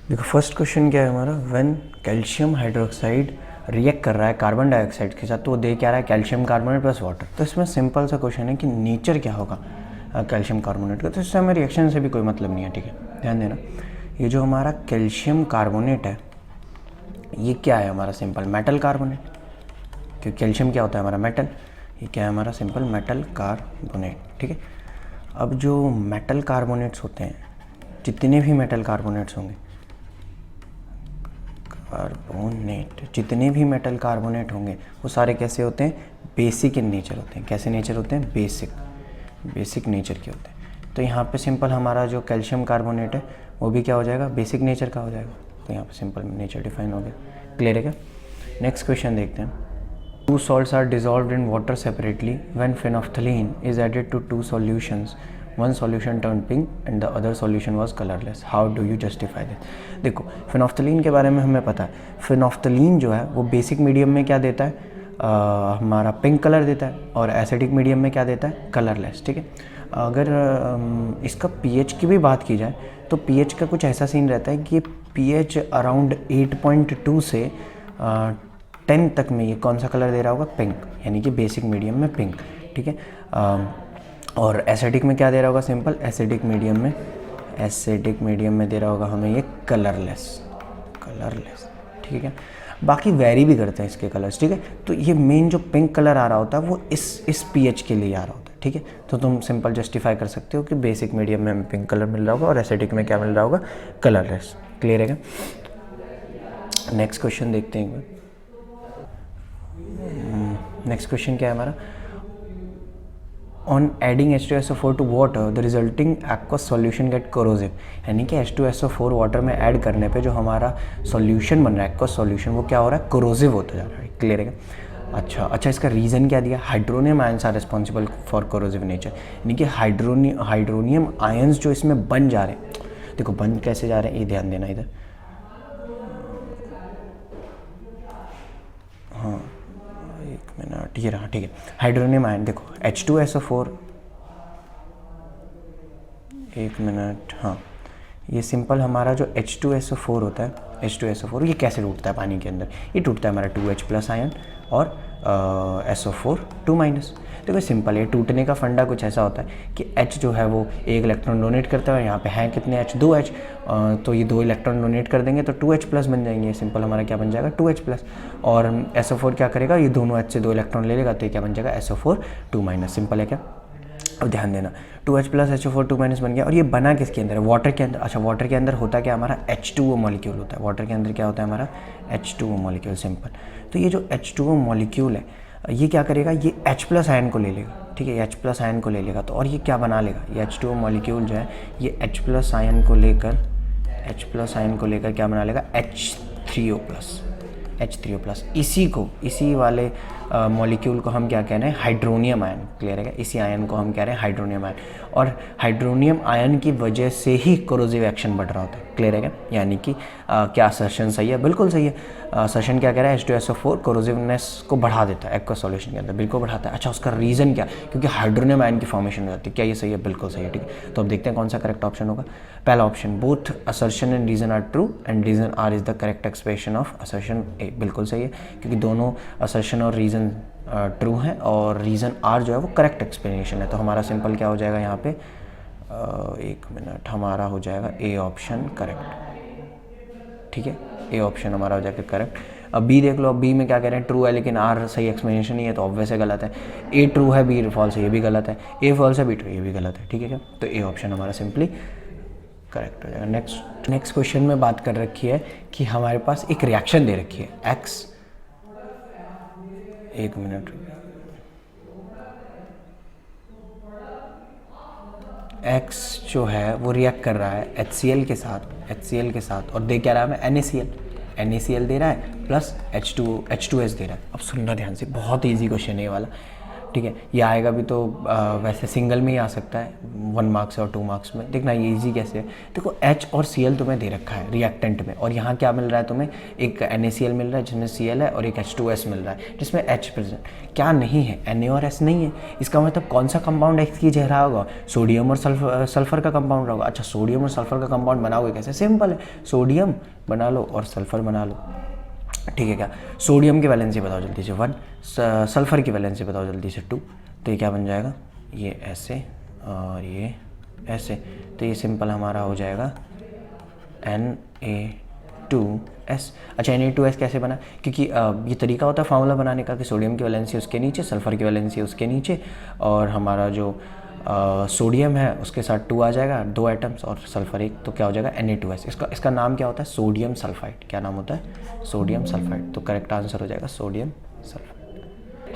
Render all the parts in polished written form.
देखो first question क्या है हमारा, व्हेन कैल्शियम हाइड्रोक्साइड रिएक्ट कर रहा है कार्बन डाइऑक्साइड के साथ तो वो दे क्या रहा है, कैल्शियम कार्बोनेट प्लस वाटर। तो इसमें सिंपल सा क्वेश्चन है कि नेचर क्या होगा कैल्शियम कार्बोनेट का, तो इससे हमें रिएक्शन से भी कोई मतलब नहीं है। ठीक है, ध्यान देना, ये जो हमारा कैल्शियम कार्बोनेट है ये क्या है हमारा, सिंपल मेटल कार्बोनेट, क्योंकि कैल्शियम क्या होता है हमारा मेटल, ये क्या है हमारा सिंपल मेटल कार्बोनेट। ठीक है, अब जो मेटल कार्बोनेट्स होते हैं, जितने भी मेटल कार्बोनेट्स होंगे, कार्बोनेट जितने भी मेटल कार्बोनेट होंगे वो सारे कैसे होते हैं, बेसिक इन नेचर होते हैं। कैसे नेचर होते हैं, बेसिक नेचर के होते हैं। तो यहाँ पे सिंपल हमारा जो कैल्शियम कार्बोनेट है वो भी क्या हो जाएगा, बेसिक नेचर का हो जाएगा। तो यहाँ पे सिंपल नेचर डिफाइन हो गया। क्लियर है क्या? नेक्स्ट क्वेश्चन देखते हैं। Two salts are dissolved in water separately when phenolphthalein is added to two solutions. One solution turned pink and the other solution was colorless. How do you justify this? देखो phenolphthalein के बारे में हमें पता है, phenolphthalein जो है वो बेसिक मीडियम में क्या देता है, हमारा पिंक कलर देता है, और एसिडिक मीडियम में क्या देता है, कलरलेस। ठीक है, अगर इसका pH की भी बात की जाए तो pH का कुछ ऐसा सीन रहता है कि pH अराउंड 8.2 से 10 तक में ये कौन सा कलर दे रहा होगा, पिंक, यानी कि बेसिक मीडियम में पिंक। ठीक है, और एसिडिक में क्या दे रहा होगा, सिंपल एसिडिक मीडियम में दे रहा होगा हमें ये कलरलेस। ठीक है, बाकी वेरी भी करते हैं इसके कलर्स। ठीक है, तो ये मेन जो पिंक कलर आ रहा होता है वो इस पीएच के लिए आ रहा होता है। ठीक है, तो तुम सिंपल जस्टिफाई कर सकते हो कि बेसिक मीडियम में हमें पिंक कलर मिल रहा होगा और एसिडिक में क्या मिल रहा होगा, कलरलेस। क्लियर है क्या? नेक्स्ट क्वेश्चन देखते हैं एक बार। नेक्स्ट क्वेश्चन क्या है हमारा, on adding H2SO4 to water the resulting aqueous solution get corrosive. यानी कि H2SO4 वाटर में ऐड करने पे जो हमारा सॉल्यूशन बन रहा है, एक्वस सॉल्यूशन, वो क्या हो रहा है, कोरोसिव होता जा रहा है। क्लियर है? अच्छा, इसका रीज़न क्या दिया, hydronium ions are responsible for corrosive nature. यानी कि हाइड्रोनियम आयंस जो इसमें बन जा रहे हैं, देखो बन कैसे जा रहे हैं, ये ध्यान देना इधर। हाँ एक मिनट, ये रहा। ठीक है, हाइड्रोनियम आयन देखो H2SO4, एक मिनट, हाँ ये सिंपल हमारा जो H2SO4 होता है, H2SO4 ये कैसे टूटता है पानी के अंदर, ये टूटता है हमारा 2H+ आयन और SO4 2-। देखो सिंपल है, टूटने का फंडा कुछ ऐसा होता है कि H जो है वो एक इलेक्ट्रॉन डोनेट करता है, यहाँ पे हैं कितने H, 2H, तो ये 2 इलेक्ट्रॉन डोनेट कर देंगे तो 2H+ बन जाएंगे। सिंपल हमारा क्या बन जाएगा, 2H+। और SO4 क्या करेगा, ये दोनों H से 2 इलेक्ट्रॉन ले लेगा तो ये क्या बन जाएगा, SO4 2-। सिंपल है क्या? अब ध्यान देना, 2H+ HO4 2- बन गया। और ये बना किसके अंदर है, वाटर के अंदर। अच्छा, वाटर के अंदर होता क्या हमारा, H2O मॉलिक्यूल होता है। वाटर के अंदर क्या होता है हमारा, H2O मॉलिक्यूल। सिंपल, तो ये जो H2O मॉलिक्यूल है ये क्या करेगा, ये H+ आयन को ले लेगा। ठीक है, H+ आयन को ले लेगा तो, और ये क्या बना लेगा, ये H2O मॉलिक्यूल जो है ये H+ आयन को लेकर क्या बना लेगा, H3O+। इसी वाले मॉलिक्यूल को हम क्या कह रहे हैं, हाइड्रोनियम आयन। क्लियर है? इसी आयन को हम कह रहे हैं हाइड्रोनियम आयन, और हाइड्रोनियम आयन की वजह से ही कोरोसिव एक्शन बढ़ रहा होता है। क्लियर है? यानी कि क्या असर्शन सही है? बिल्कुल सही है। असर्शन क्या कह रहा है, H2SO4 कोरोसिवनेस को बढ़ा देता है एक्वस सॉल्यूशन के अंदर, बिल्कुल बढ़ाता है। अच्छा, उसका रीज़न क्या, क्योंकि हाइड्रोनियम आयन की फॉर्मेशन हो जाती है। क्या ये सही है? बिल्कुल सही है। ठीक है, तो अब देखते हैं कौन सा करेक्ट ऑप्शन होगा। पहला option, both assertion and reason are true and reason are is the correct explanation of assertion A. बिल्कुल सही है, क्योंकि दोनों असर्शन और रीज़न ट्रू है और रीज़न आर जो है वो करेक्ट एक्सप्लेनेशन है। तो हमारा सिंपल क्या हो जाएगा यहाँ पे, एक मिनट, हमारा हो जाएगा ए ऑप्शन करेक्ट। ठीक है, ए ऑप्शन हमारा हो जाएगा करेक्ट। अब बी देख लो, अब बी में क्या कह रहे हैं, ट्रू है लेकिन आर सही एक्सप्लेनेशन नहीं है, तो ऑब्वियस है गलत है। ए ट्रू है, बी फॉल्स है, ये भी गलत है। ए फॉल्स है, बी ट्रू, ये भी गलत है। ठीक है क्या? तो ए ऑप्शन हमारा सिंपली करेक्ट हो जाएगा। नेक्स्ट क्वेश्चन में बात कर रखी है कि हमारे पास एक रिएक्शन दे रखी है एक्स, एक मिनट, X जो है वो रिएक्ट कर रहा है HCl के साथ, और दे क्या रहा है हमें, NaCl दे रहा है प्लस H2S दे रहा है। अब सुनना ध्यान से, बहुत ईजी क्वेश्चन है ये वाला। ठीक है। ये आएगा भी तो वैसे सिंगल में ही आ सकता है, 1 मार्क्स और 2 मार्क्स में। देखना ये इजी कैसे है। देखो H और Cl तुम्हें दे रखा है रिएक्टेंट में, और यहाँ क्या मिल रहा है तुम्हें, एक NaCl मिल रहा है जिसमें Cl है, और एक H2S मिल रहा है जिसमें H प्रेजेंट क्या नहीं है, Na और S नहीं है। इसका मतलब कौन सा कंपाउंड एक्सचेंज रहा होगा, सोडियम और सल्फर का कंपाउंड होगा। अच्छा, सोडियम और सल्फर का कंपाउंड बनाओगे कैसे, सिंपल है, सोडियम बना लो और सल्फर बना लो, ठीक है। क्या सोडियम की वैलेंसी बताओ जल्दी से 1, सल्फर की वैलेंसी बताओ जल्दी से 2, तो ये क्या बन जाएगा, ये ऐसे और ये ऐसे, तो ये सिंपल हमारा हो जाएगा Na2S। अच्छा, Na2S कैसे बना, क्योंकि ये तरीका होता है फार्मूला बनाने का कि सोडियम की वैलेंसी उसके नीचे, सल्फर की वैलेंसी उसके नीचे, और हमारा जो सोडियम है उसके साथ 2 आ जाएगा, 2 एटम्स, और सल्फर 1, तो क्या हो जाएगा Na2S। इसका नाम क्या होता है, सोडियम सल्फाइड। क्या नाम होता है, सोडियम सल्फाइड। तो करेक्ट आंसर हो जाएगा sodium sulphide.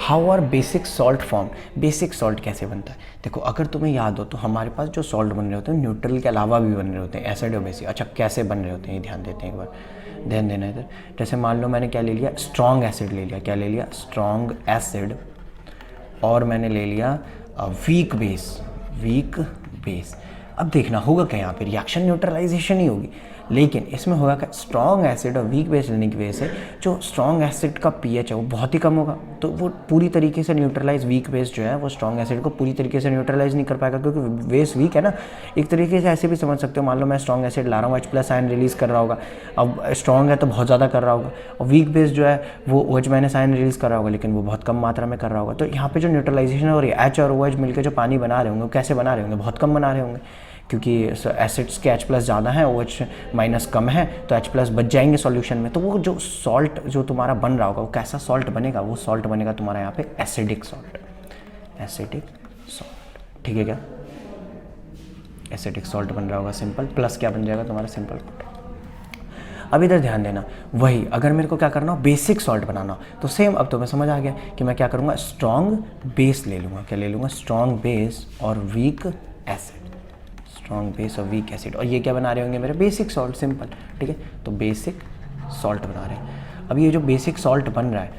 How are basic salt form, basic salt कैसे बनता है। देखो अगर तुम्हें याद हो तो हमारे पास जो सॉल्ट बन रहे होते हैं न्यूट्रल के अलावा भी बन रहे होते हैं, एसिड और बेसिक। अच्छा, कैसे बन रहे होते हैं ये ध्यान देते हैं, एक बार ध्यान देना इधर। जैसे मान लो मैंने क्या ले लिया, स्ट्रॉन्ग एसिड ले लिया, क्या ले लिया, स्ट्रॉन्ग एसिड, और मैंने ले लिया वीक बेस। अब देखना होगा क्या, यहाँ पे रिएक्शन न्यूट्रलाइजेशन ही होगी, लेकिन इसमें होगा क्या, स्ट्रॉन्ग एसिड और वीक बेस लेने की वजह से जो स्ट्रॉन्ग एसिड का पीएच है वो बहुत ही कम होगा, तो वो पूरी तरीके से न्यूट्रलाइज, वीक बेस जो है वो स्ट्रॉन्ग एसिड को पूरी तरीके से न्यूट्रलाइज नहीं कर पाएगा, क्योंकि बेस वीक है ना। एक तरीके से ऐसे भी समझ सकते हो, मान लो मैं स्ट्रॉन्ग एसिड ला रहा हूँ, H+ आयन रिलीज़ कर रहा होगा, अब स्ट्रॉन्ग है तो बहुत ज़्यादा कर रहा होगा, और वीक बेस जो है वो OH- आयन रिलीज़ कर रहा होगा, लेकिन वो बहुत कम मात्रा में कर रहा होगा। तो यहाँ पे जो न्यूट्रलाइजेशन हो रही है, H और OH मिलकर जो पानी बना रहे होंगे, वो कैसे बना रहे होंगे, बहुत कम बना रहे होंगे, क्योंकि एसिड्स के H+ ज़्यादा है, OH- कम है, तो H+ बच जाएंगे सॉल्यूशन में। तो वो जो सॉल्ट जो तुम्हारा बन रहा होगा वो कैसा सॉल्ट बनेगा, वो सॉल्ट बनेगा तुम्हारा यहाँ पे एसिडिक सॉल्ट, ठीक है। क्या एसिडिक सॉल्ट बन रहा होगा, सिंपल, प्लस क्या बन जाएगा तुम्हारा, सिंपल। अब इधर ध्यान देना, वही अगर मेरे को क्या करना हो, बेसिक सॉल्ट बनाना हो, तो सेम अब तुम्हें समझ आ गया कि मैं क्या करूँगा, स्ट्रॉन्ग बेस ले लूँगा। क्या ले लूँगा, स्ट्रॉन्ग बेस और वीक एसिड, स्ट्रॉन्ग बेस और वीक एसिड, और ये क्या बना रहे होंगे मेरे, बेसिक सॉल्ट, सिंपल, ठीक है। तो बेसिक सॉल्ट बना रहे हैं। अब ये जो बेसिक सॉल्ट बन रहा है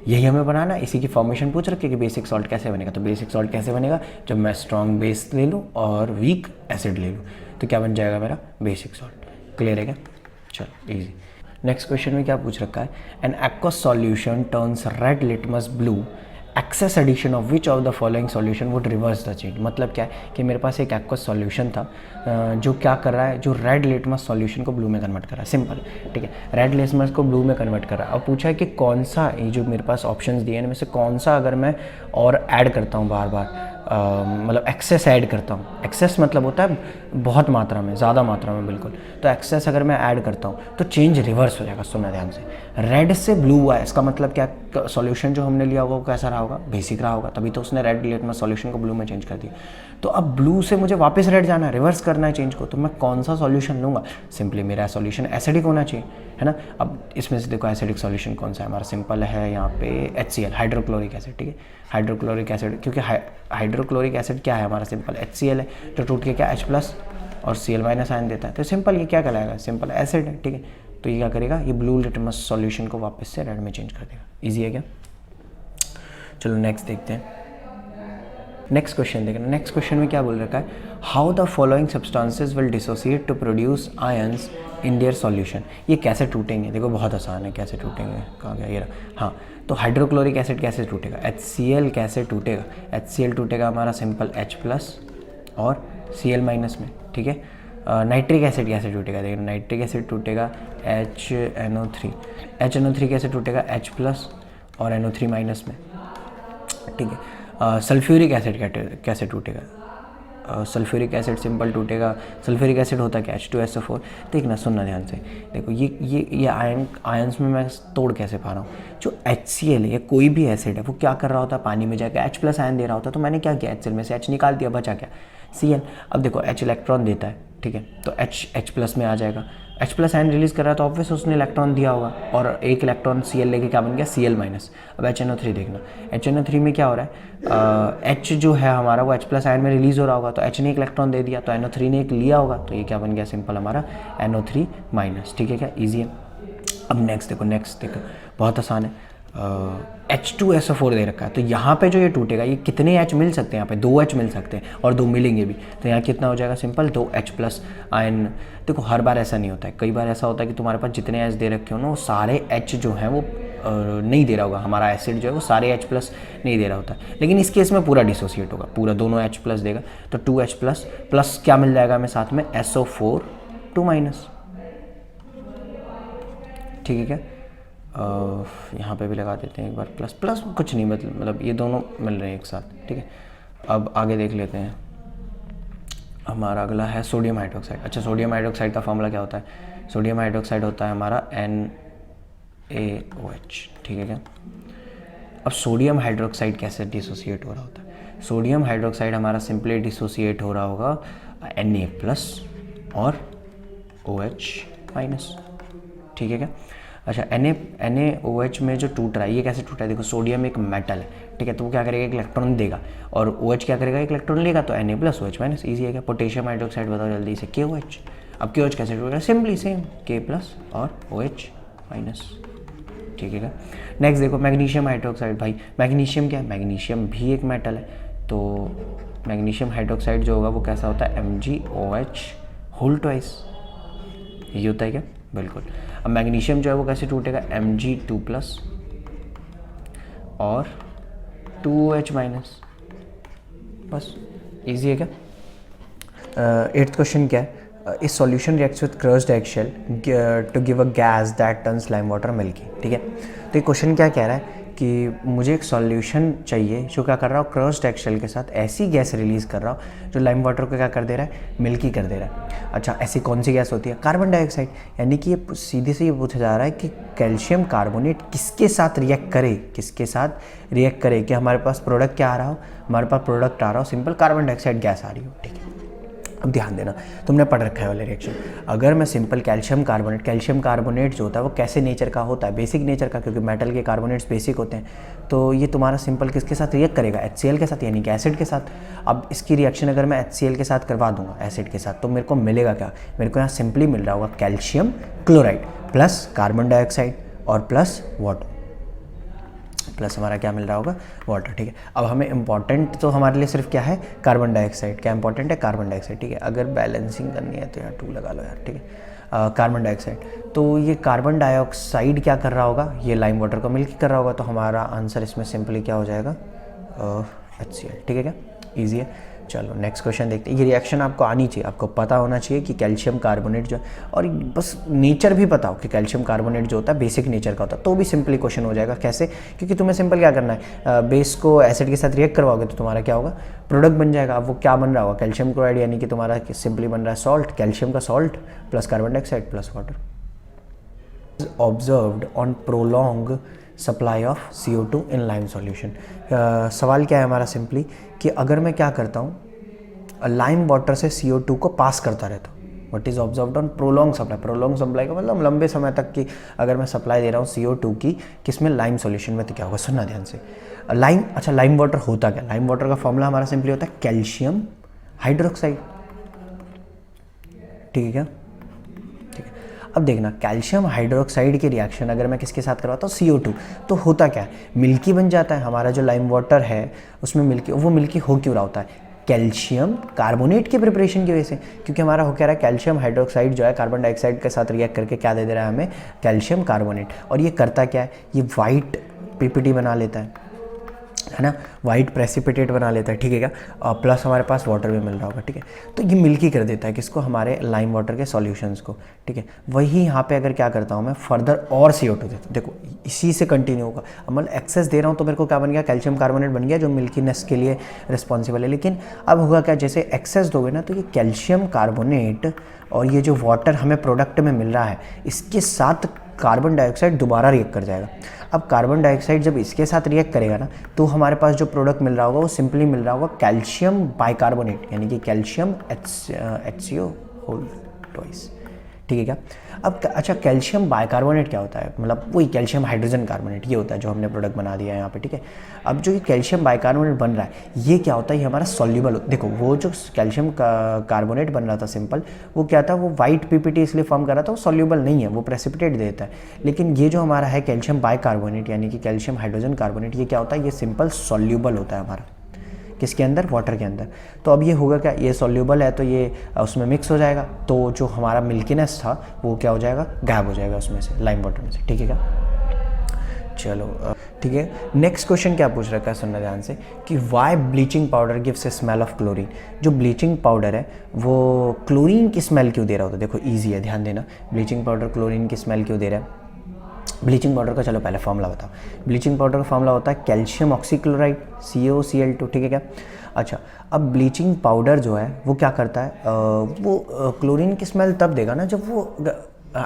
यही हमें बनाना है, इसी की फॉर्मेशन पूछ रखी है कि बेसिक सॉल्ट कैसे बनेगा। तो बेसिक सॉल्ट कैसे बनेगा, जब मैं स्ट्रॉन्ग बेस ले लूँ और वीक एसिड ले लूँ, तो क्या बन जाएगा मेरा, बेसिक सॉल्ट। क्लियर है क्या, चलो इजी। नेक्स्ट क्वेश्चन में क्या पूछ रखा है, an aqueous solution turns red litmus blue, excess addition of which of the following solution would reverse the change. मतलब क्या है कि मेरे पास एक एक्वस सॉल्यूशन था जो क्या कर रहा है, जो रेड लिटमस सॉल्यूशन को ब्लू में कन्वर्ट कर रहा है, सिंपल, ठीक है। रेड लिटमस को ब्लू में कन्वर्ट कर रहा है। अब पूछा है कि कौन सा, ये जो मेरे पास ऑप्शंस दिए हैं इनमें से कौन सा अगर मैं और ऐड करता हूँ बार बार, मतलब एक्सेस ऐड करता हूँ, एक्सेस मतलब होता है बहुत मात्रा में, ज़्यादा मात्रा में, बिल्कुल। तो एक्सेस अगर मैं ऐड करता हूँ तो चेंज रिवर्स हो जाएगा। सुनना ध्यान से, रेड से ब्लू हुआ है, इसका मतलब क्या, सॉल्यूशन जो हमने लिया होगा वो कैसा रहा होगा, बेसिक रहा होगा, तभी तो उसने रेड लिटमस सॉल्यूशन को ब्लू में चेंज कर दिया। तो अब ब्लू से मुझे वापस रेड जाना है, रिवर्स करना है चेंज को, तो मैं कौन सा सॉल्यूशन लूँगा, सिंपली मेरा सॉल्यूशन एसिडिक होना चाहिए, है ना। अब इसमें से देखो एसिडिक सॉल्यूशन कौन सा है हमारा, सिंपल है यहाँ पे HCl, हाइड्रोक्लोरिक एसिड, ठीक है। हाइड्रोक्लोरिक एसिड, क्योंकि हाइड्रोक्लोरिक एसिड क्या है हमारा, सिंपल HCl है, जो टूट के क्या H+ और Cl- आयन देता है, तो सिंपल ये क्या कहलाएगा, सिंपल एसिड है, ठीक है। तो ये क्या करेगा, ये ब्लू लिटमस सॉल्यूशन को वापस से रेड में चेंज कर देगा। इजी है क्या, चलो नेक्स्ट देखते हैं। नेक्स्ट क्वेश्चन देखना, नेक्स्ट क्वेश्चन में क्या बोल रखा है, how the following substances will dissociate to produce ions in their solution. ये कैसे टूटेंगे, देखो बहुत आसान है, कैसे टूटेंगे, कहाँ गया ये रहा, हाँ। तो हाइड्रोक्लोरिक एसिड कैसे टूटेगा, HCl कैसे टूटेगा, HCl टूटेगा हमारा सिंपल H+ और Cl- में, ठीक है। नाइट्रिक एसिड कैसे टूटेगा, देखो नाइट्रिक एसिड टूटेगा HNO3, HNO3 कैसे टूटेगा H+ और NO3- में, ठीक है। सल्फ्यूरिक एसिड कैसे टूटेगा, सल्फ्यूरिक एसिड सिंपल टूटेगा, सल्फ्यूरिक एसिड होता है H2SO4। देखना, सुनना ध्यान से, देखो ये आयंस में मैं तोड़ कैसे पा रहा हूँ, जो HCl है, कोई भी एसिड है, वो क्या कर रहा होता है, पानी में जाकर H+ आयन दे रहा होता है। तो मैंने क्या किया, HCl में से H निकाल दिया, बचा क्या, Cl। अब देखो H इलेक्ट्रॉन देता है, ठीक है, तो H+ में आ जाएगा, H+ आयन रिलीज कर रहा है तो ऑब्वियस उसने इलेक्ट्रॉन दिया होगा, और एक इलेक्ट्रॉन Cl लेके क्या बन गया, Cl-। अब HNO3 देखना, HNO3 में क्या हो रहा है, H जो है हमारा वो H+ आयन में रिलीज हो रहा होगा, तो H ने एक इलेक्ट्रॉन दे दिया, तो NO3 ने एक लिया होगा, तो ये क्या बन गया, सिंपल हमारा NO3-, ठीक है। क्या ईजी है। अब नेक्स्ट देखो बहुत आसान है, H2SO4 दे रखा है, तो यहाँ पे जो ये टूटेगा, ये कितने H मिल सकते हैं, यहाँ पे 2 H मिल सकते हैं और 2 मिलेंगे भी, तो यहाँ कितना हो जाएगा, सिंपल 2H प्लस आयन। देखो हर बार ऐसा नहीं होता है, कई बार ऐसा होता है कि तुम्हारे पास जितने H दे रखे हो ना, वो सारे H जो हैं वो नहीं दे रहा होगा, हमारा एसिड जो है वो सारे H प्लस नहीं दे रहा होता, लेकिन इस केस में पूरा डिसोसिएट होगा, पूरा दोनों H प्लस देगा, तो 2H प्लस प्लस क्या मिल जाएगा हमें साथ में, SO4 2 माइनस। ठीक है क्या, यहाँ पे भी लगा देते हैं एक बार प्लस प्लस, कुछ नहीं मतलब ये दोनों मिल रहे हैं एक साथ। ठीक है, अब आगे देख लेते हैं, हमारा अगला है सोडियम हाइड्रोक्साइड। अच्छा, सोडियम हाइड्रोक्साइड का फॉर्मूला क्या होता है, सोडियम हाइड्रोक्साइड होता है हमारा NaOH। ठीक है क्या, अब सोडियम हाइड्रोक्साइड कैसे डिसोसिएट हो रहा होता है, सोडियम हाइड्रोक्साइड हमारा सिंपली डिसोसिएट हो रहा होगा Na प्लस और OH माइनस। ठीक है क्या, अच्छा NaOH में जो टूट रहा है, ये कैसे टूट रहा है, देखो सोडियम एक मेटल है, ठीक है, तो वो क्या करेगा, एक इलेक्ट्रॉन देगा, और OH क्या करेगा, एक इलेक्ट्रॉन लेगा, तो Na plus OH minus, easy है क्या। पोटेशियम हाइड्रोक्साइड बताओ जल्दी से, KOH। अब KOH कैसे टूटेगा, सिंपली सेम K प्लस और OH माइनस। ठीक है क्या, नेक्स्ट देखो मैग्नीशियम हाइड्रोक्साइड, भाई मैग्नीशियम क्या है, मैग्नीशियम भी एक मेटल है, तो मैग्नीशियम हाइड्रोक्साइड जो होगा वो कैसा होता है, MgOH होल ट्वाइस, ये होता है क्या, बिल्कुल। अब मैग्नीशियम जो है वो कैसे टूटेगा, Mg2 प्लस और 2OH माइनस, बस इजी है क्या। 8th क्वेश्चन क्या है, इस solution reacts with crushed eggshell to give a gas that turns lime water milky. ठीक है, तो ये क्वेश्चन क्या कह रहा है कि मुझे एक सॉल्यूशन चाहिए जो क्या कर रहा हो, क्रस्ड एगशेल के साथ ऐसी गैस रिलीज़ कर रहा हो जो लाइम वाटर को क्या कर दे रहा है, मिल्की कर दे रहा है। अच्छा, ऐसी कौन सी गैस होती है, कार्बन डाइऑक्साइड। यानी कि ये सीधे से ये पूछा जा रहा है कि कैल्शियम कार्बोनेट किसके साथ रिएक्ट करे, किसके साथ रिएक्ट करे, कि हमारे पास प्रोडक्ट क्या आ रहा हो, हमारे पास प्रोडक्ट आ रहा हो सिंपल कार्बन डाइऑक्साइड गैस आ रही हो। ठीक है, अब ध्यान देना, तुमने पढ़ रखा है वाले रिएक्शन, अगर मैं सिंपल कैल्शियम कार्बोनेट जो होता है वो कैसे नेचर का होता है, बेसिक नेचर का, क्योंकि मेटल के कार्बोनेट्स बेसिक होते हैं, तो ये तुम्हारा सिंपल किसके साथ रिएक्ट करेगा, HCl के साथ, यानी कि एसिड के साथ। अब इसकी रिएक्शन अगर मैं HCl के साथ करवा दूंगा एसिड के साथ, तो मेरे को मिलेगा क्या, मेरे को यहाँ सिंपली मिल रहा होगा calcium chloride plus carbon dioxide और प्लस वाटर, प्लस हमारा क्या मिल रहा होगा, वाटर। ठीक है, अब हमें इंपॉर्टेंट तो हमारे लिए सिर्फ क्या है, कार्बन डाइऑक्साइड, क्या इंपॉर्टेंट है, कार्बन डाइऑक्साइड। ठीक है, अगर बैलेंसिंग करनी है तो यहाँ 2 लगा लो यार। ठीक है, कार्बन डाइऑक्साइड, तो ये कार्बन डाइऑक्साइड क्या कर रहा होगा, ये लाइम वाटर को मिल्की कर रहा होगा, तो हमारा आंसर इसमें सिंपली क्या हो जाएगा, HCl। ठीक है क्या, ईजी है। चलो नेक्स्ट क्वेश्चन देखते हैं। ये रिएक्शन आपको आनी चाहिए, आपको पता होना चाहिए कि कैल्शियम कार्बोनेट जो, और बस नेचर भी पता हो कि कैल्शियम कार्बोनेट जो होता है बेसिक नेचर का होता है, तो भी सिंपली क्वेश्चन हो जाएगा। कैसे, क्योंकि तुम्हें सिंपल क्या करना है, बेस को एसिड के साथ रिएक्ट करवाओगे तो तुम्हारा क्या होगा, प्रोडक्ट बन जाएगा। अब वो क्या बन रहा होगा, कैल्शियम क्लोराइड, यानी कि तुम्हारा सिंपली बन रहा है सॉल्ट, कैल्शियम का salt plus carbon dioxide plus water. Observed on prolong supply of CO2 in lime solution. सवाल क्या है हमारा सिंपली कि अगर मैं क्या करता हूँ, लाइम वाटर से CO2 को पास करता रहता हूँ, what is observed on prolong supply. Prolong supply का मतलब लंबे समय तक की अगर मैं सप्लाई दे रहा हूँ CO2 की, किसमें, लाइम सॉल्यूशन में, तो क्या होगा, सुनना ध्यान से। लाइम, अच्छा लाइम वाटर होता क्या, लाइम वाटर का फॉर्मूला हमारा सिंपली होता है कैल्शियम हाइड्रोक्साइड। ठीक है क्या, अब देखना, कैल्शियम हाइड्रोक्साइड की रिएक्शन अगर मैं किसके साथ करवाता हूँ, CO2, तो होता क्या है, मिल्की बन जाता है। हमारा जो लाइम वाटर है उसमें मिल्की, वो मिल्की हो क्यों रहा होता है, कैल्शियम कार्बोनेट के प्रिपरेशन की वजह से, क्योंकि हमारा हो क्या रहा है, कैल्शियम हाइड्रोक्साइड जो है कार्बन डाइऑक्साइड के साथ रिएक्ट करके क्या दे दे रहा है हमें, कैल्शियम कार्बोनेट। और ये करता क्या है, ये वाइट PPT बना लेता है ना, वाइट प्रेसिपिटेट बना लेता है। ठीक है क्या, प्लस हमारे पास वाटर भी मिल रहा होगा। ठीक है, तो ये मिल्की कर देता है किसको, हमारे लाइम वाटर के सॉल्यूशंस को। ठीक है, वही यहाँ पे अगर क्या करता हूँ मैं, फर्दर और CO2 देता हूँ, देखो इसी से कंटिन्यू होगा। अब मतलब एक्सेस दे रहा हूँ तो मेरे को क्या बन गया, कैल्शियम कार्बोनेट बन गया जो मिल्कीनेस के लिए रिस्पॉन्सिबल है। लेकिन अब होगा क्या, जैसे एक्सेस दोगे ना, तो ये कैल्शियम कार्बोनेट और ये जो वाटर हमें प्रोडक्ट में मिल रहा है, इसके साथ कार्बन डाइऑक्साइड दोबारा रिएक्ट कर जाएगा। अब कार्बन डाइऑक्साइड जब इसके साथ रिएक्ट करेगा ना, तो हमारे पास जो प्रोडक्ट मिल रहा होगा वो सिंपली मिल रहा होगा कैल्शियम बाइकार्बोनेट, यानी कि कैल्शियम HCO होल ट्वाइस। ठीक है क्या। अब अच्छा कैल्शियम बाइकार्बोनेट क्या होता है, मतलब वही कैल्शियम हाइड्रोजन कार्बोनेट ये होता है जो हमने प्रोडक्ट बना दिया है यहाँ पे, ठीक है। अब जो ये कैल्शियम बाइकार्बोनेट बन रहा है ये क्या होता है, ये हमारा सॉल्यूबल, देखो वो जो कैल्शियम कार्बोनेट बन रहा था सिंपल, वो क्या था, वो वाइट पीपीटी इसलिए फॉर्म कर रहा था, वो सॉल्यूबल नहीं है, वो प्रेसिपिटेट देता है। लेकिन ये जो हमारा है कैल्शियम बाइकार्बोनेट यानी कि कैल्शियम हाइड्रोजन कार्बोनेट, ये क्या होता है, ये सिंपल सॉल्यूबल होता है हमारा, किसके अंदर, वाटर के अंदर। तो अब ये होगा क्या, ये सॉल्यूबल है तो ये उसमें मिक्स हो जाएगा, तो जो हमारा मिल्कीनेस था वो क्या हो जाएगा, गायब हो जाएगा उसमें से, लाइम वाटर में से, ठीक है क्या। चलो ठीक है, नेक्स्ट क्वेश्चन क्या पूछ रखा है, सुनना ध्यान से, कि why bleaching powder gives a smell of chlorine. जो ब्लीचिंग पाउडर है वो क्लोरीन की स्मेल क्यों दे रहा होता है, देखो ईजी है, ध्यान देना, ब्लीचिंग पाउडर क्लोरीन की स्मेल क्यों दे रहा है। ब्लीचिंग पाउडर का चलो पहले फॉर्मूला बताओ। ब्लीचिंग पाउडर का फॉर्मूला होता है कैल्शियम ऑक्सीक्लोराइड CaOCl2, ठीक है क्या। अच्छा अब ब्लीचिंग पाउडर जो है वो क्या करता है, वो क्लोरीन की स्मेल तब देगा ना जब वो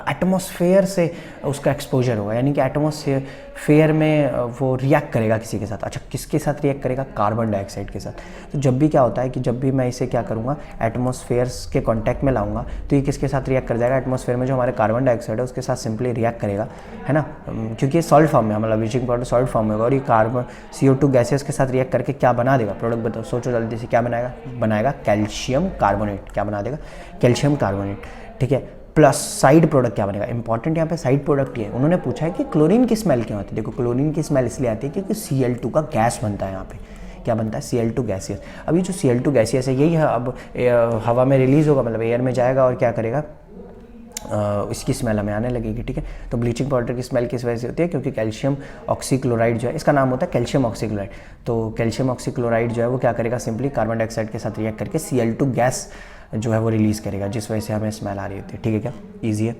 एटमॉस्फेयर से उसका एक्सपोजर होगा, यानी कि एटमॉस्फेयर में वो रिएक्ट करेगा किसी के साथ। अच्छा किसके साथ रिएक्ट करेगा, कार्बन डाइऑक्साइड के साथ। तो जब भी क्या होता है कि जब भी मैं इसे क्या करूँगा, एटमॉस्फेयर्स के कांटेक्ट में लाऊंगा तो ये किसके साथ रिएक्ट कर जाएगा, एटमॉस्फेयर में जो हमारे कार्बन डाइऑक्साइड है उसके साथ सिंपली रिएक्ट करेगा, है ना, क्योंकि ये सॉल्ट फॉर्म में, मतलब ब्लीचिंग पाउडर सॉल्ट फॉर्म में होगा और ये कार्बन CO2 गैसेस के साथ रिएक्ट करके क्या बना देगा, प्रोडक्ट बताओ, सोचो जल्दी से, क्या बनाएगा कैल्शियम कार्बोनेट, क्या बना देगा, कैल्शियम कार्बोनेट, ठीक है। प्लस साइड प्रोडक्ट क्या बनेगा, इंपॉर्टेंट यहाँ पे साइड प्रोडक्ट ही है। उन्होंने पूछा है कि क्लोरीन की स्मेल क्यों आती है, देखो क्लोरीन की स्मेल इसलिए आती है क्योंकि Cl2 का गैस बनता है यहाँ पे, क्या बनता है, Cl2 गैसियस। अभी जो Cl2 गैसियस है यही है अब हवा में रिलीज़ होगा, मतलब एयर में जाएगा और क्या करेगा, इसकी स्मेल हमें आने लगेगी, ठीक है। तो ब्लीचिंग पाउडर की स्मेल किस वजह से होती है, क्योंकि कैल्शियम ऑक्सीक्लोराइड जो है, इसका नाम होता है कैल्शियम ऑक्सीक्लोराइड, तो कैल्शियम ऑक्सीक्लोराइड जो है वो क्या करेगा, सिंपली कार्बन डाइऑक्साइड के साथ रिएक्ट करके Cl2 गैस जो है वो रिलीज़ करेगा, जिस वजह से हमें स्मेल आ रही होती है, ठीक है क्या, ईजी है।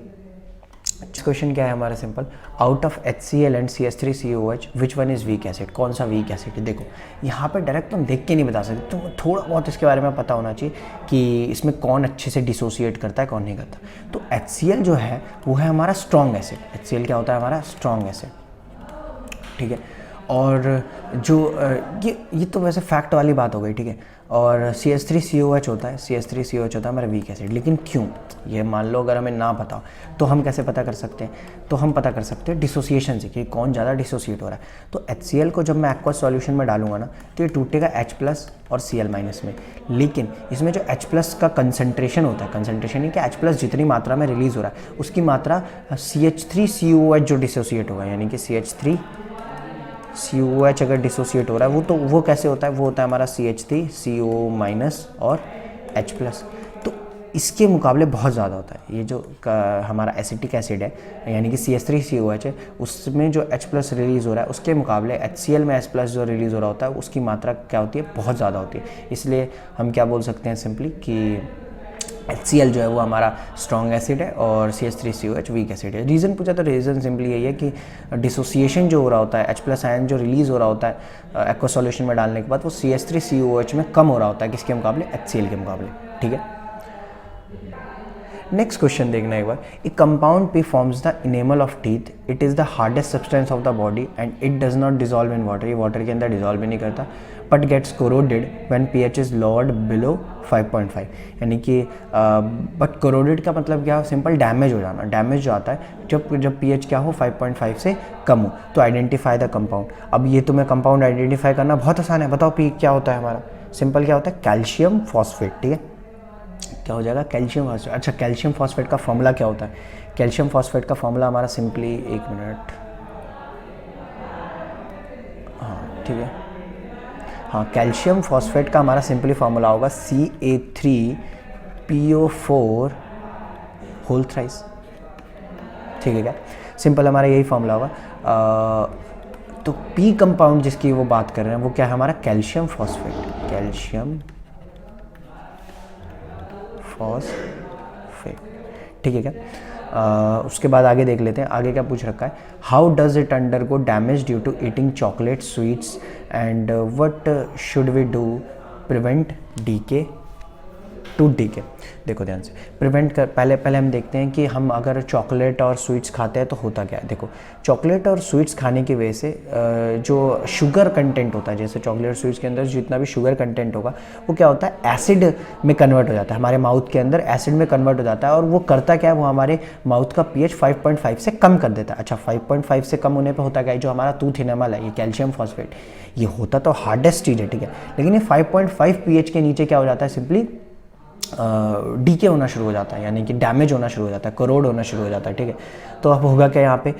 क्वेश्चन क्या है हमारा, simple, out of HCl and CH3COOH which one is weak acid, कौन सा वीक एसिड है। देखो यहाँ पे डायरेक्ट तुम देख के नहीं बता सकते, तुम थोड़ा बहुत इसके बारे में पता होना चाहिए कि इसमें कौन अच्छे से डिसोसिएट करता है कौन नहीं करता। तो HCl जो है वो है हमारा स्ट्रॉन्ग एसिड, HCl क्या होता है हमारा स्ट्रॉन्ग एसिड, ठीक है। और जो ये तो वैसे फैक्ट वाली बात हो गई, ठीक है। और CH3COH होता है, CH3COH होता है हमारा वीक एसिड, लेकिन क्यों, ये मान लो अगर हमें ना पता हो तो हम कैसे पता कर सकते हैं, तो हम पता कर सकते हैं डिसोसिएशन से कि कौन ज़्यादा डिसोसिएट हो रहा है। तो HCl को जब मैं एक्वा सॉल्यूशन में डालूंगा ना तो ये टूटेगा H+ और Cl- में, लेकिन इसमें जो H+ का कंसनट्रेशन होता है, कंसनट्रेशन है कि H+ जितनी मात्रा में रिलीज़ हो रहा है उसकी मात्रा CH3COH जो डिसोसिएट होगा, यानी कि CH3COH अगर डिसोसिएट हो रहा है वो, तो वो कैसे होता है, वो होता है हमारा CH3CO- और H+, तो इसके मुकाबले बहुत ज़्यादा होता है। ये जो हमारा एसिटिक एसिड है यानी कि CH3COH है, उसमें जो H+ रिलीज़ हो रहा है उसके मुकाबले HCl में H+ जो रिलीज़ हो रहा होता है उसकी मात्रा क्या होती है, बहुत ज़्यादा होती है। इसलिए हम क्या बोल सकते हैं सिंपली कि HCl जो है वो हमारा स्ट्रॉन्ग एसिड है और CH3COH वीक एसिड है। रीज़न पूछा तो रीज़न सिंपली यही है कि डिसोसिएशन जो हो रहा होता है, H+ आयन जो रिलीज़ हो रहा होता है एक्वा सॉल्यूशन में डालने के बाद, वो CH3COH में कम हो रहा होता है, किसके मुकाबले, HCl के मुकाबले, ठीक है। नेक्स्ट क्वेश्चन देखना एक बार, A compound P forms the enamel of teeth, it is the hardest substance of the body and it does not dissolve in water, ये वाटर के अंदर डिजॉल्व भी नहीं करता, but gets corroded when pH is lowered below 5.5, यानी कि but corroded का मतलब क्या, सिंपल डैमेज हो जाना, डैमेज जो आता है जब pH क्या हो 5.5 से कम हो। तो आइडेंटिफाई द कंपाउंड, अब ये तुम्हें कंपाउंड आइडेंटिफाई करना बहुत आसान है, बताओ P क्या होता है हमारा, सिंपल क्या होता है, कैल्शियम फॉस्फेट, ठीक है, क्या हो जाएगा, कैल्शियम फॉस्फेट। अच्छा कैल्शियम फॉस्फेट का फॉर्मूला क्या होता है, कैल्शियम फॉस्फेट का फॉर्मूला हमारा सिंपली, एक मिनट, हाँ ठीक है, हाँ कैल्शियम फॉस्फेट का हमारा सिंपली फार्मूला होगा Ca3PO4 होल थ्राइस, ठीक है क्या, सिंपल हमारा यही फार्मूला होगा। तो P कंपाउंड जिसकी वो बात कर रहे हैं वो क्या है हमारा, कैल्शियम फॉस्फेट, कैल्शियम फॉस्फेट, ठीक है क्या। उसके बाद आगे देख लेते हैं, आगे क्या पूछ रखा है, how does it undergo damage due to eating chocolate sweets and what should we do prevent decay tooth decay. देखो ध्यान से, प्रिवेंट कर, पहले हम देखते हैं कि हम अगर चॉकलेट और स्वीट्स खाते हैं तो होता क्या है। देखो चॉकलेट और स्वीट्स खाने की वजह से जो शुगर कंटेंट होता है, जैसे चॉकलेट और स्वीट्स के अंदर जितना भी शुगर कंटेंट होगा वो क्या होता है, एसिड में कन्वर्ट हो जाता है, हमारे माउथ के अंदर एसिड में कन्वर्ट हो जाता है। और वो करता क्या है, वो हमारे माउथ का पीएच 5.5 से कम कर देता है। अच्छा 5.5 से कम होने पे होता क्या है, जो हमारा टूथ इनेमल है, ये कैल्शियम फॉस्फेट, ये होता तो हार्डेस्ट चीज़ है, ठीक है, लेकिन ये 5.5 पीएच के नीचे क्या हो जाता है, सिंपली डीके होना शुरू हो जाता है, यानी कि डैमेज होना शुरू हो जाता है, करोड होना शुरू हो जाता है, ठीक है। तो अब होगा क्या, यहाँ पे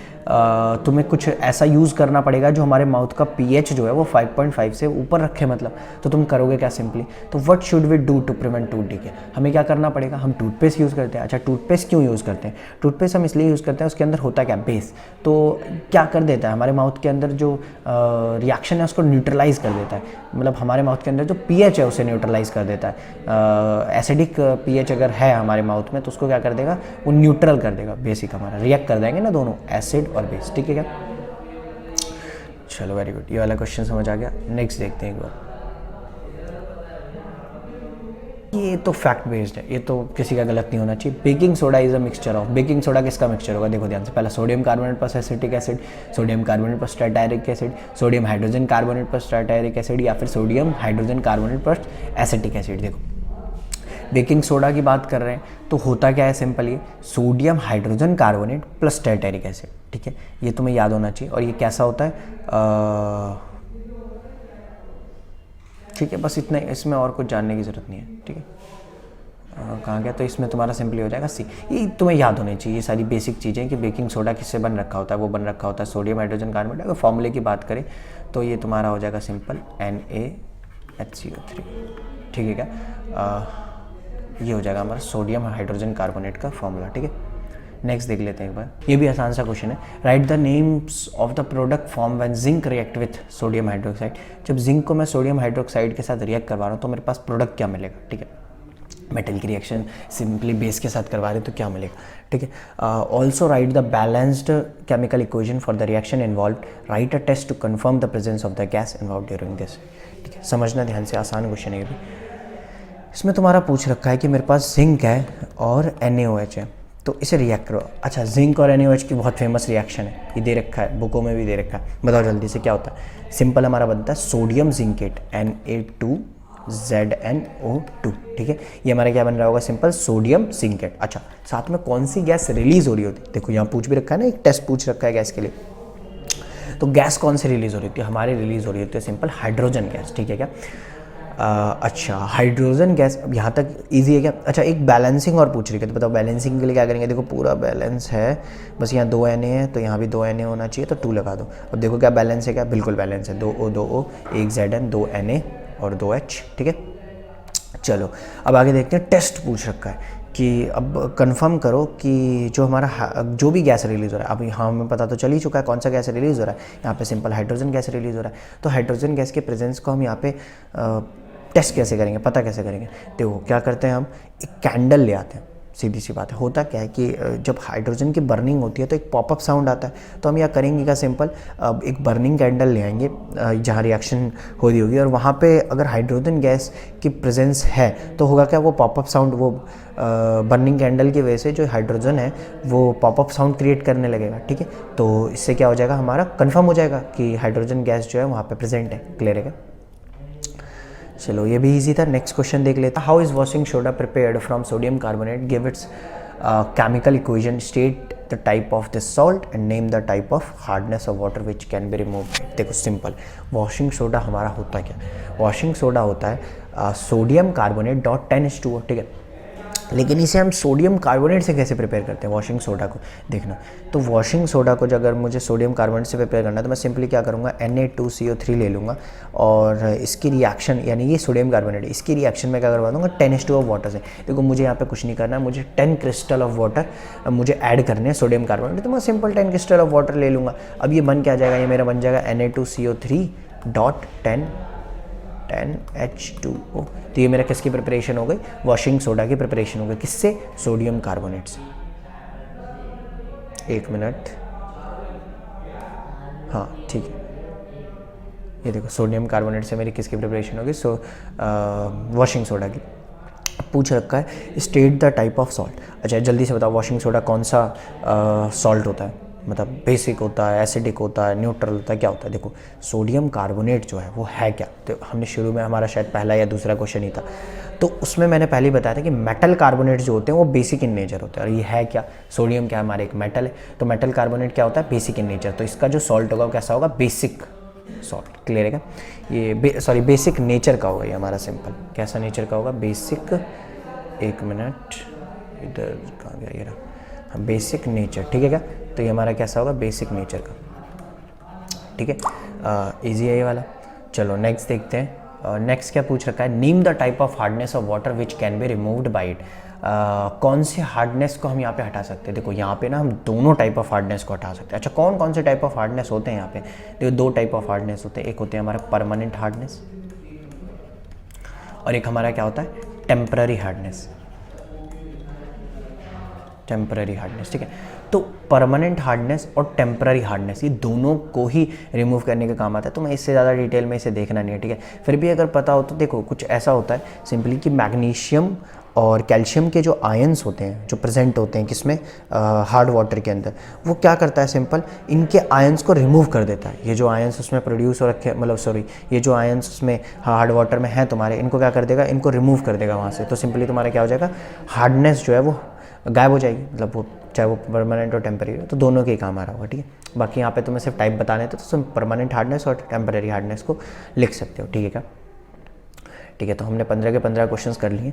तुम्हें कुछ ऐसा यूज़ करना पड़ेगा जो हमारे माउथ का पीएच जो है वो 5.5 से ऊपर रखे, मतलब। तो तुम करोगे क्या, सिंपली, तो what should we do to prevent tooth decay, हमें क्या करना पड़ेगा, हम टूथपेस्ट यूज़ करते हैं। अच्छा टूथपेस्ट क्यों यूज़ करते हैं, टूथपेस्ट हम इसलिए यूज़ करते हैं, उसके अंदर होता क्या, बेस, तो क्या कर देता है, हमारे माउथ के अंदर जो रिएक्शन है उसको न्यूट्रलाइज कर देता है, मतलब हमारे माउथ के अंदर जो पीएच है उसे न्यूट्रलाइज कर देता है। एसिडिक पीएच अगर है हमारे माउथ में तो उसको क्या कर देगा, वो न्यूट्रल कर देगा, बेसिक हमारा रिएक्ट कर देंगे ना दोनों, एसिड और बेस, ठीक है क्या। चलो वेरी गुड, ये वाला क्वेश्चन समझ आ गया। नेक्स्ट देखते हैं एक बार। ये तो फैक्ट बेस्ड है, ये तो किसी का गलत नहीं होना चाहिए। Baking soda is a mixture of, baking soda किसका मिक्सचर होगा, देखो ध्यान से, पहला sodium carbonate plus acetic acid, sodium carbonate plus tartaric acid, sodium hydrogen carbonate plus tartaric acid, या फिर sodium hydrogen carbonate plus acetic acid. देखो baking soda की बात कर रहे हैं तो होता क्या है, सिंपल, ये sodium hydrogen carbonate plus tartaric acid, ठीक है, ये तुम्हें याद होना चाहिए। और ये कैसा होता है, ठीक है, बस इतना, इसमें और कुछ जानने की ज़रूरत नहीं है, ठीक है। कहाँ गया, तो इसमें तुम्हारा सिंपली हो जाएगा सी, ये तुम्हें याद होनी चाहिए, ये सारी बेसिक चीज़ें कि बेकिंग सोडा किससे बन रखा होता है, वो बन रखा होता है सोडियम हाइड्रोजन कार्बोनेट। अगर फॉर्मूले की बात करें तो ये तुम्हारा हो जाएगा सिंपल NaHCO3, ठीक है क्या, ये हो जाएगा हमारा सोडियम हाइड्रोजन कार्बोनेट का फॉर्मूला, ठीक है। नेक्स्ट देख लेते हैं एक बार, ये भी आसान सा क्वेश्चन है। Right the names of the product form when zinc react with sodium hydroxide, जब जिंक को मैं सोडियम हाइड्रोक्साइड के साथ रिएक्ट करवा रहा हूँ तो मेरे पास प्रोडक्ट क्या मिलेगा, ठीक है। मेटल की रिएक्शन सिंपली बेस के साथ करवा रहे तो क्या मिलेगा, ठीक है। Also write the balanced chemical equation for the reaction involve, write a test to confirm the presence of the gas involve during this, ठीक है। समझना ध्यान से, आसान क्वेश्चन है ये भी। इसमें तुम्हारा पूछ रखा है कि मेरे पास जिंक है और NaOH है, तो इसे रिएक्ट करो। अच्छा जिंक और NaOH की बहुत फेमस रिएक्शन है, ये दे रखा है, बुकों में भी दे रखा है, बताओ जल्दी से क्या होता है। सिंपल हमारा बनता है सोडियम जिंकेट Na2ZnO2, ठीक है। ये हमारा क्या बन रहा होगा, सिंपल सोडियम जिंकेट। अच्छा साथ में कौन सी गैस रिलीज हो रही होती है, देखो यहाँ पूछ भी रखा है ना, एक टेस्ट पूछ रखा है गैस के लिए, तो गैस कौन सी रिलीज हो रही होती है, हमारी रिलीज हो रही होती है सिंपल हाइड्रोजन गैस, ठीक है क्या। अच्छा हाइड्रोजन गैस, अब यहाँ तक इजी है क्या। अच्छा एक बैलेंसिंग और पूछ रही है, तो बताओ बैलेंसिंग के लिए क्या करेंगे, देखो पूरा बैलेंस है, बस यहाँ 2 Na है तो यहाँ भी 2 Na होना चाहिए, तो 2 लगा दो। अब देखो क्या बैलेंस है, क्या बिल्कुल बैलेंस है, 2O 2O 1 Zn 2 Na और 2 H, ठीक है। चलो अब आगे देखते हैं, टेस्ट पूछ रखा है कि अब कंफर्म करो कि जो हमारा जो भी गैस रिलीज़ हो रहा है, अब यहाँ हमें पता तो चल ही चुका है कौन सा गैस रिलीज़ हो रहा है, यहाँ पे सिंपल हाइड्रोजन गैस रिलीज़ हो रहा है। तो हाइड्रोजन गैस के प्रेजेंस को हम यहाँ पे टेस्ट कैसे करेंगे, पता कैसे करेंगे, देखो क्या करते हैं, हम एक कैंडल ले आते हैं, सीधी सी बात है। होता क्या है कि जब हाइड्रोजन की बर्निंग होती है तो एक पॉपअप साउंड आता है, तो हम यह करेंगे क्या, सिंपल एक बर्निंग कैंडल ले आएंगे जहाँ रिएक्शन हो रही होगी, और वहाँ पे अगर हाइड्रोजन गैस की प्रेजेंस है तो होगा क्या, वो पॉपअप साउंड, वो बर्निंग कैंडल की वजह से जो हाइड्रोजन है वो पॉपअप साउंड क्रिएट करने लगेगा, ठीक है। तो इससे क्या हो जाएगा, हमारा कन्फर्म हो जाएगा कि हाइड्रोजन गैस जो है वहाँ पर प्रेजेंट है, क्लियर है क्या। चलो ये भी इजी था। नेक्स्ट क्वेश्चन देख लेते हैं। How is washing soda prepared from sodium carbonate, give its chemical equation, state the type of this salt and name the type of hardness of water which can be removed. देखो simple, washing soda हमारा होता क्या, washing soda होता है sodium carbonate .10H2O, ठीक है। लेकिन इसे हम सोडियम कार्बोनेट से कैसे प्रिपेयर करते हैं वॉशिंग सोडा को, देखना। तो वॉशिंग सोडा को अगर मुझे सोडियम कार्बोनेट से प्रिपेयर करना है तो मैं सिंपली क्या करूँगा, Na2CO3 ले लूँगा, और इसकी रिएक्शन, यानी ये सोडियम कार्बोनेट, इसकी रिएक्शन में क्या करवा दूँगा 10H2O वाटर से। देखो मुझे यहाँ पे कुछ नहीं करना है, मुझे 10 क्रिस्टल ऑफ वाटर मुझे ऐड करने हैं सोडियम कार्बोनेट, तो मैं सिंपल 10 क्रिस्टल ऑफ वाटर ले लूँगा। अब ये बन क्या जाएगा, ये मेरा बन जाएगा Na2CO3.10H2O। तो ये मेरा किसकी प्रिपरेशन हो गई, वॉशिंग सोडा की प्रिपरेशन हो गई, किससे, सोडियम कार्बोनेट से। एक मिनट, हाँ ठीक है, ये देखो सोडियम कार्बोनेट से मेरी किसकी प्रिपरेशन होगी, वॉशिंग सोडा की। पूछ रखा है state the type of salt. अच्छा जल्दी से बताओ वॉशिंग सोडा कौन सा सॉल्ट होता है, मतलब बेसिक होता है, एसिडिक होता है, न्यूट्रल होता है, क्या होता है? देखो सोडियम कार्बोनेट जो है वो है क्या, तो हमने शुरू में हमारा शायद पहला या दूसरा क्वेश्चन ही था, तो उसमें मैंने पहले ही बताया था कि मेटल कार्बोनेट जो होते हैं वो बेसिक इन नेचर होते हैं। और ये है क्या, सोडियम क्या हमारे एक मेटल है, तो मेटल कार्बोनेट क्या होता है, बेसिक इन नेचर। तो इसका जो सॉल्ट होगा वो कैसा होगा, बेसिक सॉल्ट। क्लियर है क्या? ये सॉरी बेसिक नेचर का होगा, ये हमारा सिंपल कैसा नेचर का होगा, बेसिक, एक मिनट इधर कहाँ गया ये रहा, हाँ बेसिक नेचर। ठीक है क्या? तो ये हमारा कैसा होगा, बेसिक नेचर का। ठीक है, इजी है ये वाला। चलो नेक्स्ट देखते हैं। नेक्स्ट क्या पूछ रखा है, name the type of hardness of water which can be removed by it. कौन से हार्डनेस को हम यहाँ पे हटा सकते हैं? देखो यहाँ पे ना हम दोनों टाइप ऑफ हार्डनेस को हटा सकते हैं। अच्छा कौन कौन से टाइप ऑफ हार्डनेस होते हैं यहाँ पे? देखो दो टाइप ऑफ हार्डनेस होते हैं, एक होते हैं हमारा परमानेंट हार्डनेस और एक हमारा क्या होता है, टेम्पररी हार्डनेस। टेम्पररी हार्डनेस, ठीक है। तो परमानेंट हार्डनेस और टेम्पररी हार्डनेस ये दोनों को ही रिमूव करने का काम आता है, तो मैं इससे ज़्यादा डिटेल में इसे देखना नहीं है। ठीक है, फिर भी अगर पता हो तो देखो कुछ ऐसा होता है सिंपली कि मैग्नीशियम और कैल्शियम के जो आयंस होते हैं जो प्रेजेंट होते हैं किसमें, हार्ड वाटर के अंदर, वो क्या करता है सिंपल इनके आयंस को रिमूव कर देता है। ये जो आयंस उसमें प्रोड्यूस हो रखे, मतलब सॉरी ये जो आयंस उसमें हार्ड वाटर में हैं तुम्हारे, इनको क्या कर देगा, इनको रिमूव कर देगा वहाँ से। तो सिंपली तुम्हारा क्या हो जाएगा, हार्डनेस जो है वो गायब हो जाएगी, मतलब वो चाहे वो परमानेंट और टेम्पररी हो, तो दोनों के ही काम आ रहा होगा। ठीक है, बाकी यहाँ पे तुम्हें सिर्फ टाइप बताने थे, तो तुम परमानेंट हार्डनेस और टेम्पररी हार्डनेस को लिख सकते हो। ठीक है क्या? ठीक है, तो हमने 15 के 15 क्वेश्चंस कर लिए।